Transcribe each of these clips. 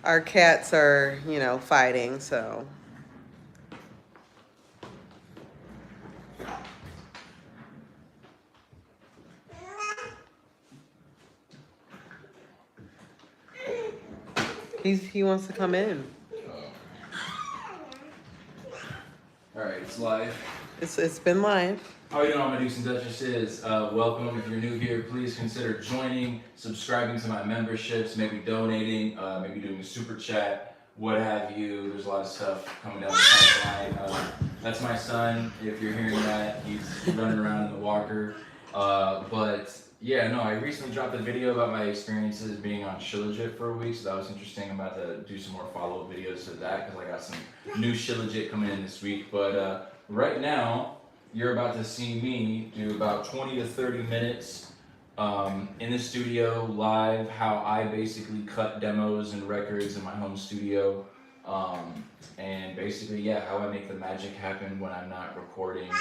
Our cats are, you know, fighting, so. He wants to come in. All right, it's live. It's been live. How are you doing, all my Dukes and Duchesses? Welcome. If you're new here, please consider joining, subscribing to my memberships, maybe donating, maybe doing a super chat, what have you. There's a lot of stuff coming down the pipeline. That's my son. If you're hearing that, he's running around in the walker. But yeah, no, I recently dropped a video about my experiences being on Shilajit for a week, so that was interesting. I'm about to do some more follow-up videos to that because I got some new Shilajit coming in this week. But right now, you're about to see me do about 20 to 30 minutes in the studio live, how I basically cut demos and records in my home studio. And basically, yeah, how I make the magic happen when I'm not recording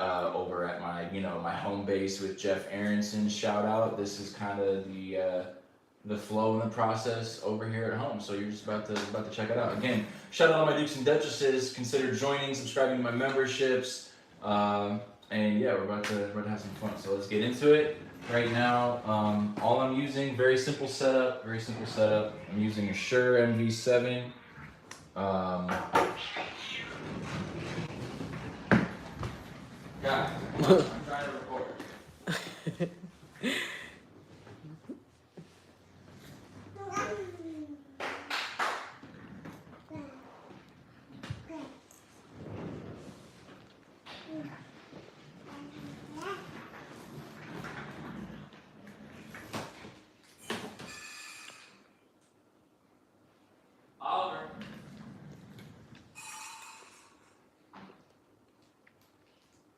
over at my, my home base with Jeff Aronson. Shout out. This is kind of the flow and the process over here at home. So you're just about to check it out. Again, shout out all my Dukes and Duchesses. Consider joining, subscribing to my memberships. And yeah, we're about to have some fun. So let's get into it. Right now, all I'm using, very simple setup. I'm using a Shure MV7. God, I'm trying to record. Oliver.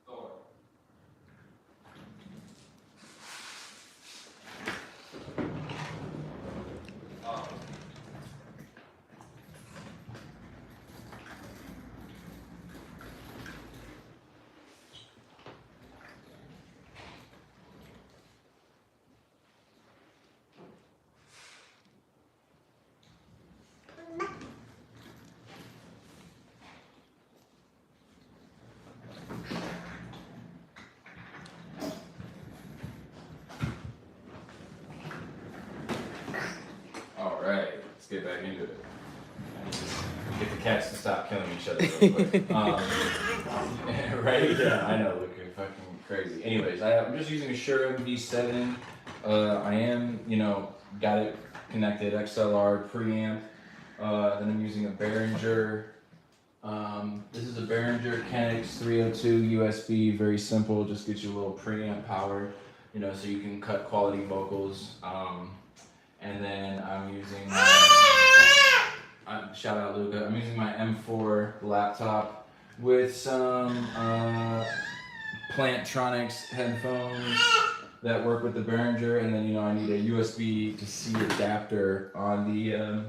Thor. Oh. All right, let's get back into it. Get the cats to stop killing each other real quick. Right? Yeah, I know, looking fucking crazy. Anyways, I'm just using a Shure MV7. I am, got it connected XLR preamp. Then I'm using a Behringer. This is a Behringer KENX 302 USB. Very simple, just gets you a little preamp power, so you can cut quality vocals. And then I'm using shout out Luca. I'm using my M4 laptop with some Plantronics headphones that work with the Behringer, and then I need a USB to C adapter on the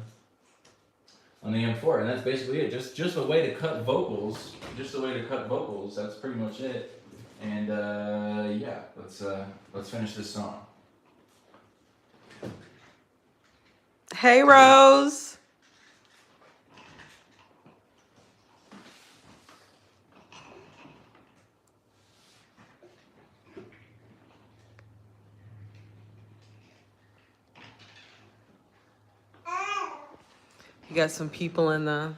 M4, and that's basically it. Just a way to cut vocals. That's pretty much it. And yeah, let's finish this song. Hey, Rose. You got some people in the...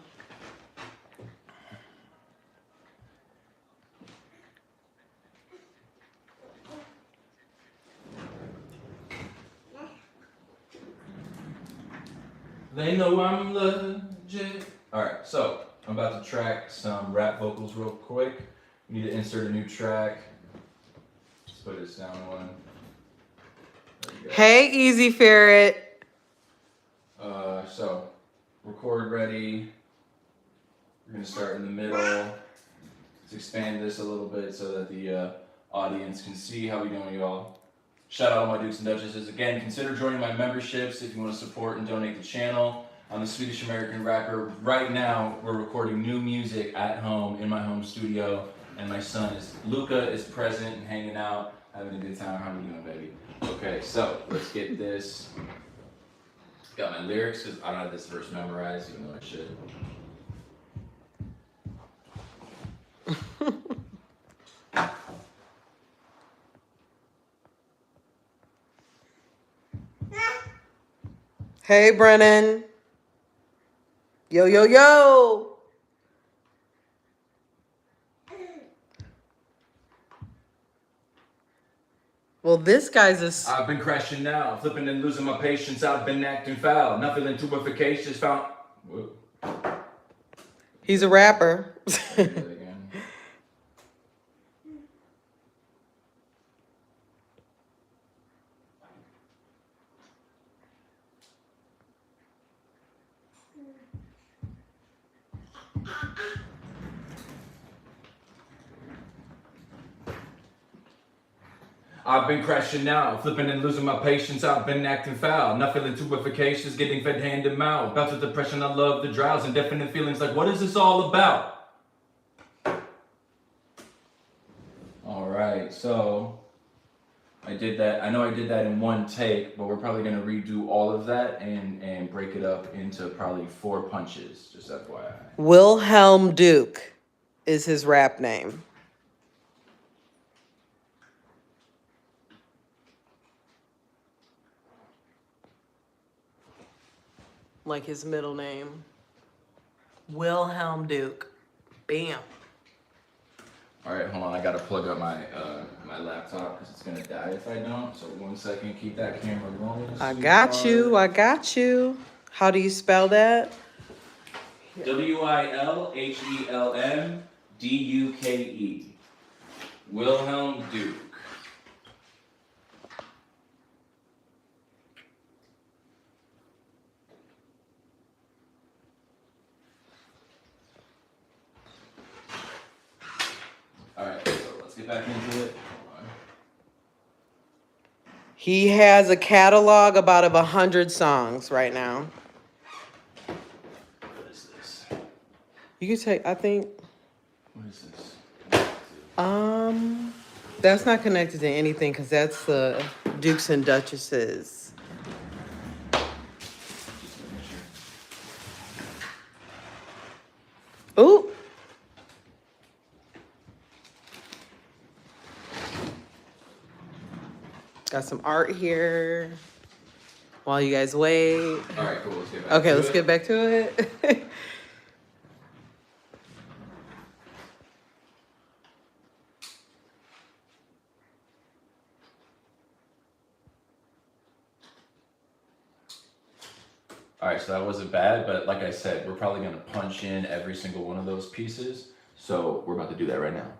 They know I'm legit. Alright, so I'm about to track some rap vocals real quick. We need to insert a new track. Let's put this down one. There you go. Hey, Easy Ferret. So, record ready. We're going to start in the middle. Let's expand this a little bit so that the audience can see how we doing, y'all. Shout out all my Dukes and Duchesses. Again, consider joining my memberships if you want to support and donate the channel. I'm the Swedish American Rapper. Right now, we're recording new music at home in my home studio, and my son Luca is present and hanging out, having a good time. How are you doing, baby? Okay, so let's get this Got my lyrics because I don't have this verse memorized, even though I should. Hey, Brennan. Yo, yo, yo. Well, this guy's a... I've been crashing now, flipping and losing my patience. I've been acting foul, not feeling too efficacious. Found. Whoa. He's a rapper. I've been crashing now, flipping and losing my patience. I've been acting foul, not feeling too efficacious, getting fed hand to mouth. Bouts of depression, I love the drowse, and definite feelings like, what is this all about? All right, so I did that. I know I did that in one take, but we're probably gonna redo all of that and break it up into probably 4 punches, just FYI. Wilhelm Duke is his rap name. Like his middle name. Wilhelm Duke. Bam. All right, hold on. I gotta plug up my my laptop because it's gonna die if I don't. So 1 second, keep that camera rolling. I got you. I got you. How do you spell that? Wilhelm Duke. Wilhelm Duke. Alright, so let's get back into it. He has a catalog about of 100 songs right now. What is this? You can take, I think, What is this? that's not connected to anything because that's the Dukes and Duchesses. Ooh. Got some art here while you guys wait. All right, cool. Let's get back Okay, to let's it. get back to it. All right, so that wasn't bad, but like I said, we're probably gonna punch in every single one of those pieces. So we're about to do that right now.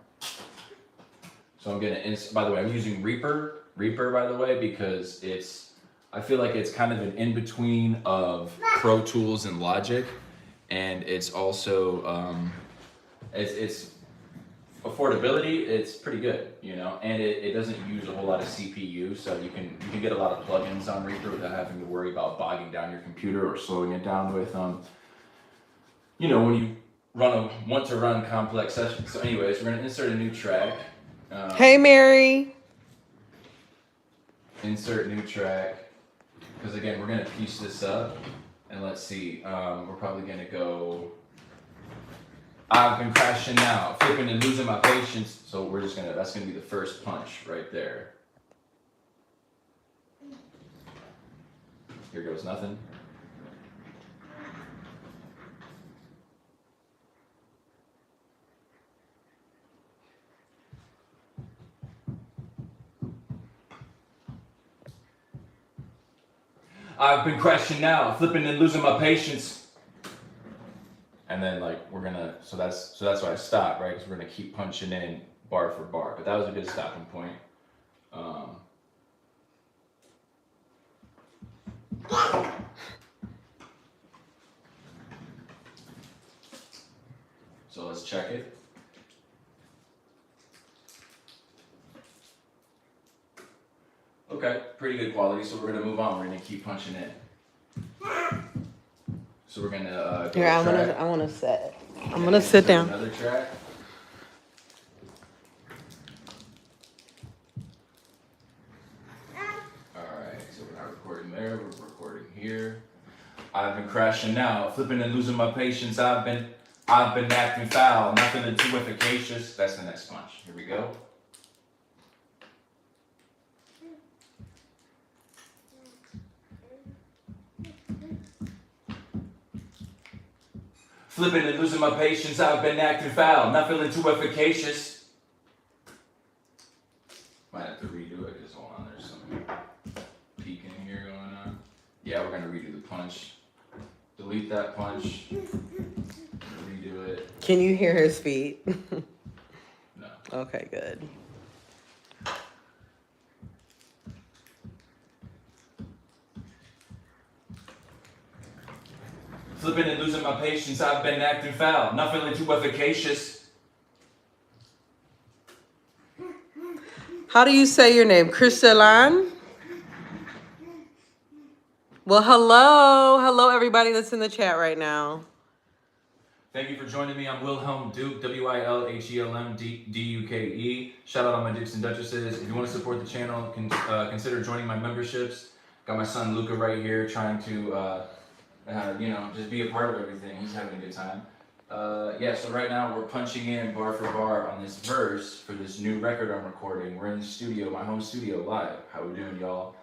So I'm gonna, by the way, I'm using Reaper, by the way, because I feel like it's kind of an in-between of Pro Tools and Logic, and it's also, it's affordability, it's pretty good, you know, and it doesn't use a whole lot of CPU, so you can get a lot of plugins on Reaper without having to worry about bogging down your computer or slowing it down with, you know, when you want to run complex sessions. So anyways, we're gonna insert a new track. Hey, Mary. Insert new track, because again, we're gonna piece this up, and let's see, we're probably gonna go, I've been crashing now, flipping and losing my patience. So we're just gonna, that's gonna be the first punch right there. Here goes nothing. I've been crashing now, flipping and losing my patience. And then like we're gonna, so that's why I stopped, right? Because we're gonna keep punching in bar for bar. But that was a good stopping point. So let's check it. Okay, pretty good quality. So we're gonna move on. We're gonna keep punching in. So we're gonna Here, I wanna sit. I'm gonna sit down. Another track. All right. So we're not recording there. We're recording here. I've been crashing out, flipping and losing my patience. I've been acting foul, nothing too efficacious. That's the next punch. Here we go. Flipping and losing my patience. I've been acting foul, not feeling too efficacious. Might have to redo it because hold on, there's some peeking here going on. Yeah, we're gonna redo the punch. Delete that punch. Redo it. Can you hear his feet? No. Okay, good. Flipping and losing my patience, I've been acting foul, not feeling too efficacious. How do you say your name? Crystalline? Well, hello everybody that's in the chat right now. Thank you for joining me. I'm Wilhelm Duke, Wilhelm Duke. Shout out all my Dukes and Duchesses. If you want to support the channel, consider joining my memberships. Got my son Luca right here trying to, just be a part of everything. He's having a good time. So right now we're punching in bar for bar on this verse for this new record I'm recording. We're in the studio, my home studio, live. How we doing, y'all?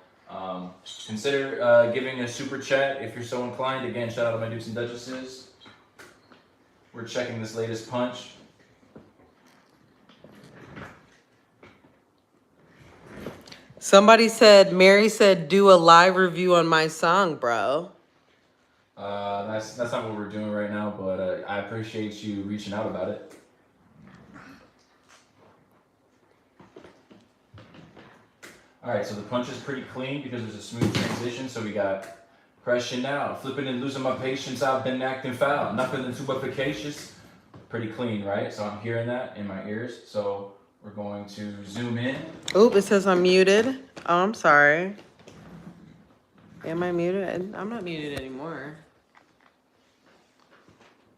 Consider giving a super chat if you're so inclined. Again, shout out to my Dukes and Duchesses. We're checking this latest punch. Somebody said, Mary said, do a live review on my song, bro. That's not what we're doing right now, but I appreciate you reaching out about it. All right, so the punch is pretty clean because there's a smooth transition. So we got crashing out, flipping and losing my patience. I've been acting foul, not feeling too efficacious. Pretty clean, right? So I'm hearing that in my ears. So we're going to zoom in. Oop, it says I'm muted. Oh, I'm sorry. Am I muted? I'm not muted anymore.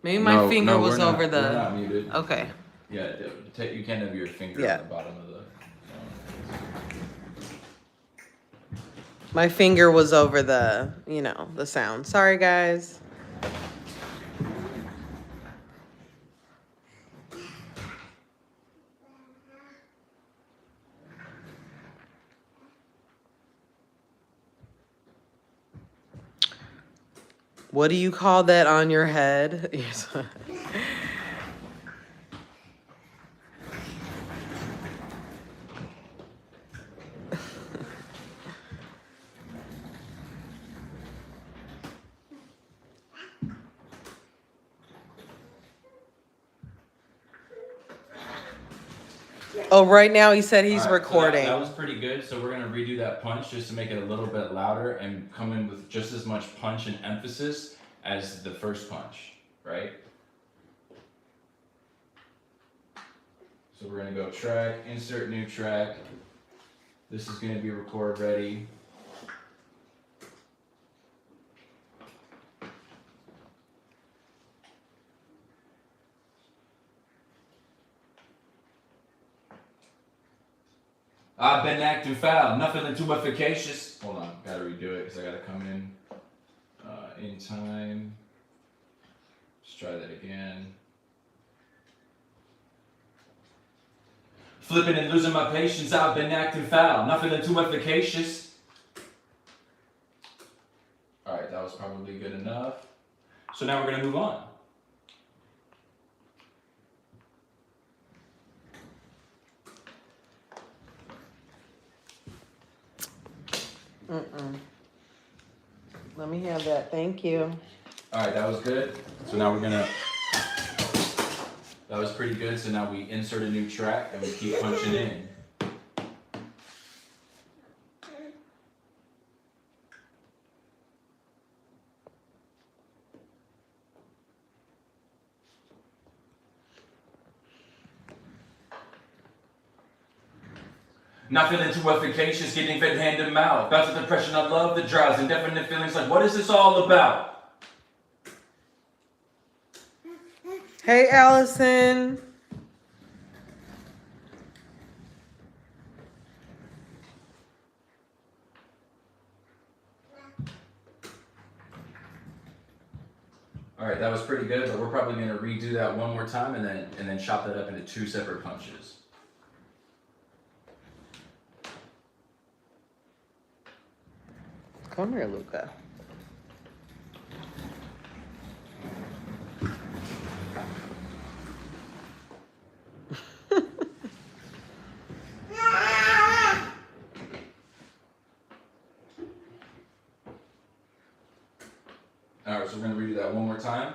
Maybe my finger was over the... We're not muted. Okay. Yeah, you can't have your finger on the bottom of the phone. My finger was over the, the sound. Sorry, guys. What do you call that on your head? Oh, right now he said he's recording. So that was pretty good. So we're going to redo that punch just to make it a little bit louder and come in with just as much punch and emphasis as the first punch, right? So we're going to go track, insert new track. This is going to be record ready. I've been acting foul, not feeling too efficacious. Hold on, gotta redo it because I gotta come in time. Let's try that again. Flipping and losing my patience, I've been acting foul, not feeling too efficacious. All right, that was probably good enough. So now we're gonna move on. Let me have that. Thank you. All right, that was good. So now we're gonna, that was pretty good. So now we insert a new track and we keep punching in. Not feeling too efficacious, getting fed hand to mouth. Bouts of depression, I love the drowse, indefinite feelings like, what is this all about? Hey, Allison. All right, that was pretty good, but we're probably gonna redo that one more time and then chop that up into 2 separate punches. Come here, Luca. All right, so we're gonna redo that one more time.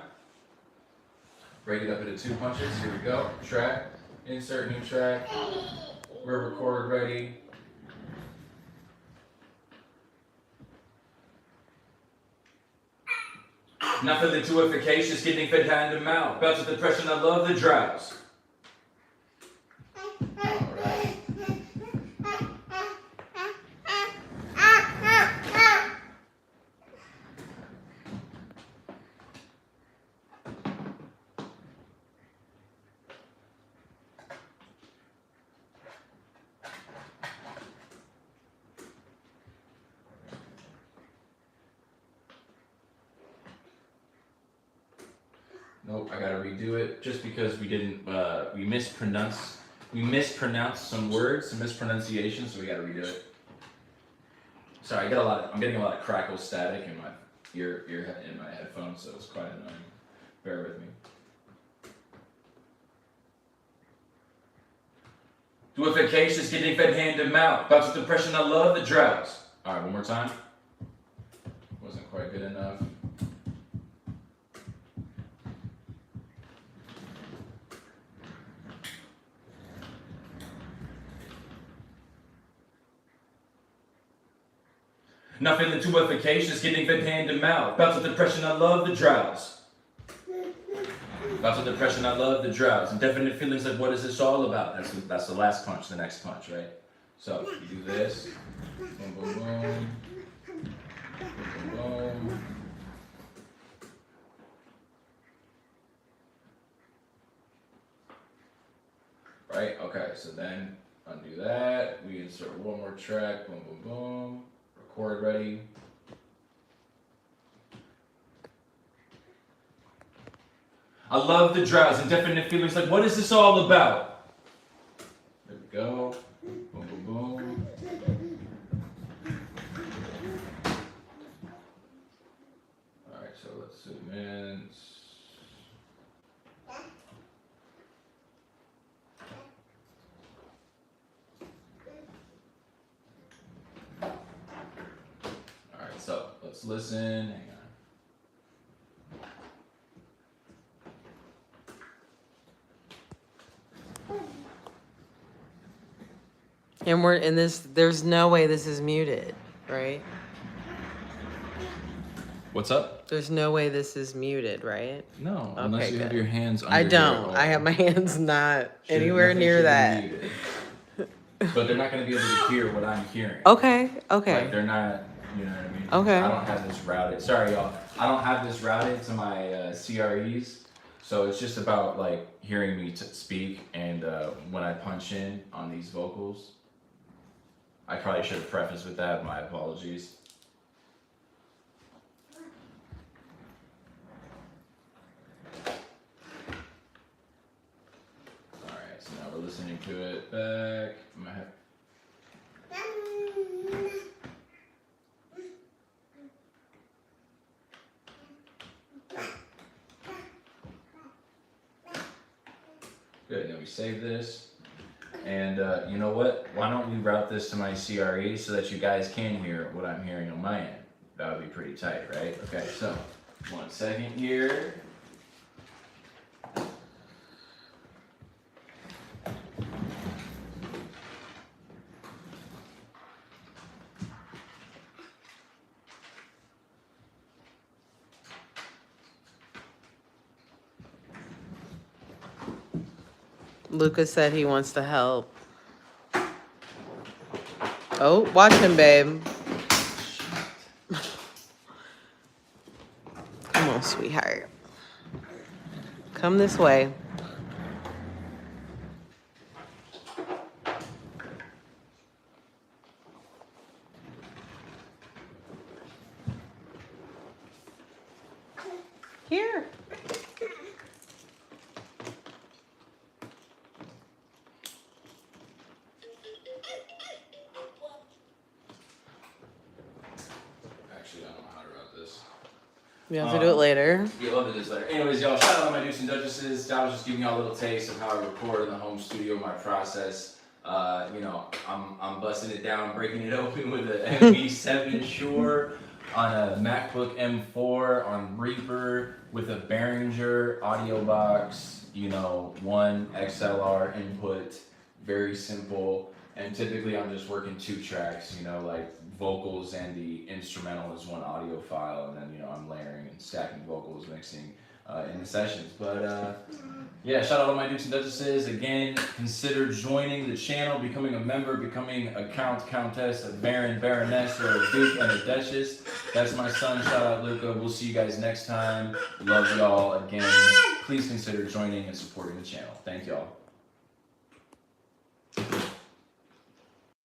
Break it up into 2 punches. Here we go. Track, insert new track. We're recorded ready. Not feeling too efficacious, getting fed hand to mouth. Bouts of depression, I love the drowse. Alright. Nope, I gotta redo it just because we didn't, we mispronounced some words, some mispronunciations, so we gotta redo it. Sorry, I'm getting a lot of crackle static in my in my headphones, so it's quite annoying. Bear with me. Too efficacious, getting fed hand to mouth. Bouts of depression, I love the drowse. Alright, one more time. Wasn't quite good enough. Not feeling too efficacious, getting fed hand to mouth. Bouts of depression, I love the drowse. Bouts of depression, I love the drowse. And definite feelings like, what is this all about? That's the last punch, the next punch, right? So, you do this. Boom, boom, boom. Boom, boom, boom. Right, okay, so then undo that. We insert one more track. Boom, boom, boom. Record ready. I love the drowse and definite feelings like, what is this all about? There we go. Boom, boom, boom. Alright, so let's zoom in. Alright, so let's listen. Hang on. And we're in this, there's no way this is muted, right? What's up? There's no way this is muted, right? No, Okay, unless you have good. your hands under I your don't. elbow. I have my hands not Should- anywhere nothing near should be that. muted. But they're not going to be able to hear what I'm hearing. Okay, Like, okay. they're not, you know what I mean? Okay. I don't have this routed. Sorry, y'all. I don't have this routed to my CREs. So it's just about, like, hearing me speak. And when I punch in on these vocals, I probably should have prefaced with that. My apologies. Alright, so now we're listening to it back. I'm gonna have... Good, now we save this. And you know what? Why don't we route this to my CRE so that you guys can hear what I'm hearing on my end? That would be pretty tight, right? Okay, so 1 second here. Lucas said he wants to help. Oh, watch him, babe. Come on, sweetheart. Come this way. Here. Actually, I don't know how to route this. We have to do it later. Yeah, we'll do this later. Anyways, y'all, shout out to my Dukes and Duchesses. That was just giving y'all a little taste of how I record in the home studio, my process. You know, I'm busting it down, breaking it open with an MV7 Shure on a MacBook M4 on Reaper with a Behringer audio box, you know, one XLR input, very simple. And typically I'm just working 2 tracks, you know, like vocals and the instrumental is one audio file, and then, you know, I'm layering and stacking vocals, mixing in the sessions. But yeah, shout out to my Dukes and Duchesses. Again, consider joining the channel, becoming a member, becoming a count, countess, a baron, baroness, or a duke and a duchess. That's my son. Shout out Luca. We'll see you guys next time. Love y'all. Again, please consider joining and supporting the channel. Thank y'all.